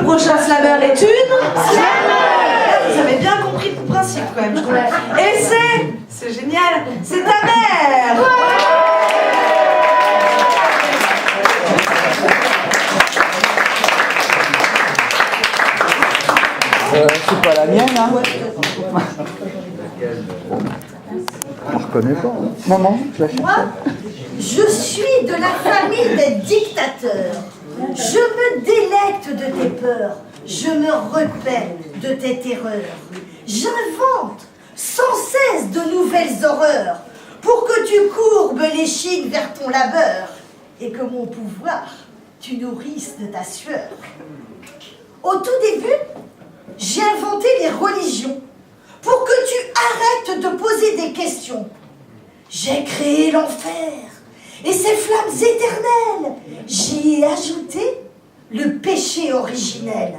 Le prochain slammer est une Slammer. Vous avez bien compris le principe quand même, je crois. Et c'est génial, c'est ta mère. C'est pas la mienne, hein. On ne reconnaît pas. Maman, je la cherche. Moi, je suis de la famille des dictateurs. Je me délecte de tes peurs. Je me repais de tes terreurs. J'invente sans cesse de nouvelles horreurs pour que tu courbes l'échine vers ton labeur et que mon pouvoir, tu nourrisses de ta sueur. Au tout début, j'ai inventé les religions pour que tu arrêtes de poser des questions. J'ai créé l'enfer et ses flammes éternelles. J'y ai ajouté le péché originel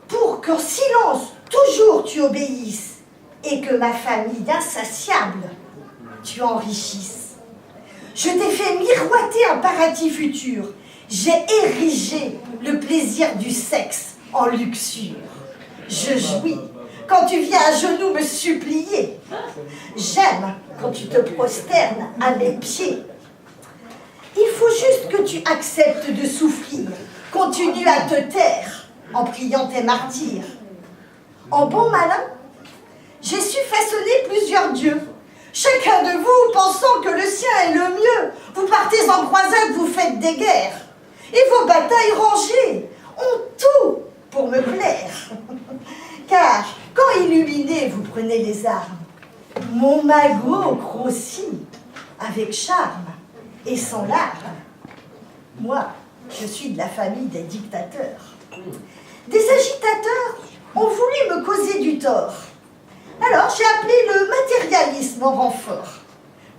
pour qu'en silence, toujours tu obéisses et que ma famille d'insatiables, tu enrichisses. Je t'ai fait miroiter un paradis futur. J'ai érigé le plaisir du sexe en luxure. Je jouis quand tu viens à genoux me supplier. J'aime quand tu te prosternes à mes pieds. Il faut juste que tu acceptes de souffrir. Continue à te taire en priant tes martyrs. En bon malin, j'ai su façonner plusieurs dieux. Chacun de vous pensant que le sien est le mieux. Vous partez en croisade, vous faites des guerres. Et vos batailles rangées ont tout pour me plaire. Car quand illuminé, vous prenez les armes. Mon magot grossit avec charme et sans larmes. Moi, je suis de la famille des dictateurs. Des agitateurs ont voulu me causer du tort. Alors j'ai appelé le matérialisme en renfort.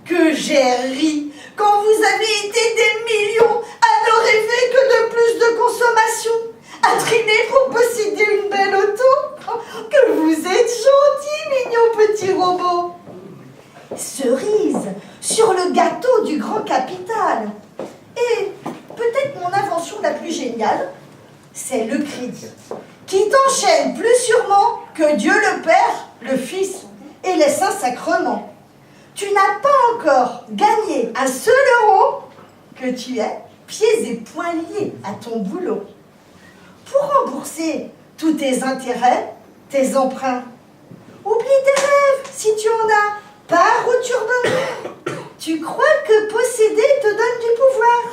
Que j'ai ri quand vous avez été des millions à ne rêver que de plus de consommation, à triner pour posséder une belle auto. Que vous êtes gentils, mignons petits robots. Cerise sur le gâteau du grand capital. Et peut-être mon invention la plus géniale, c'est le crédit, qui t'enchaîne plus sûrement que Dieu le Père, le Fils et les saints sacrements. Tu n'as pas encore gagné un seul euro que tu es pieds et poings liés à ton boulot. Pour rembourser tous tes intérêts, tes emprunts, oublie tes rêves si tu en as, pars au turbin. Tu crois que posséder te donne du pouvoir.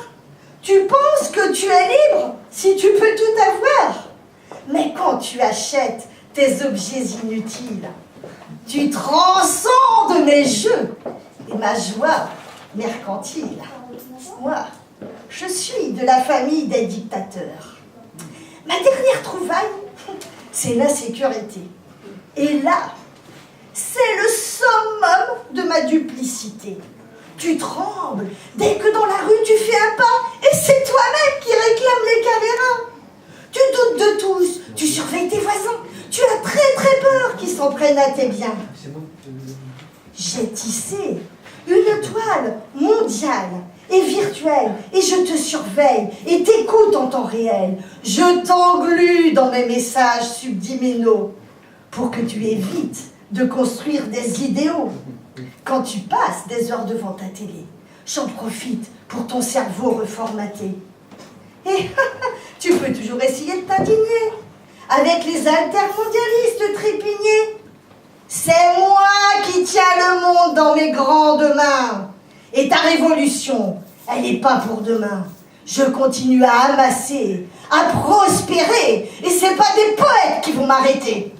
Tu penses que tu es libre si tu peux tout avoir. Mais quand tu achètes tes objets inutiles, tu transcendes mes jeux et ma joie mercantile. Moi, je suis de la famille des dictateurs. Ma dernière trouvaille, c'est l'insécurité. Et là, c'est le summum de ma duplicité. Tu trembles dès que dans la rue tu fais un pas et c'est toi-même qui réclame les caméras. Tu doutes de tous, tu surveilles tes voisins, tu as très peur qu'ils s'en prennent à tes biens. J'ai tissé une toile mondiale et virtuelle et je te surveille et t'écoute en temps réel. Je t'englue dans mes messages subliminaux pour que tu évites de construire des idéaux. Quand tu passes des heures devant ta télé, j'en profite pour ton cerveau reformaté. Et tu peux toujours essayer de t'indigner avec les altermondialistes trépignés. C'est moi qui tiens le monde dans mes grandes mains. Et ta révolution, elle n'est pas pour demain. Je continue à amasser, à prospérer. Et c'est pas des poètes qui vont m'arrêter.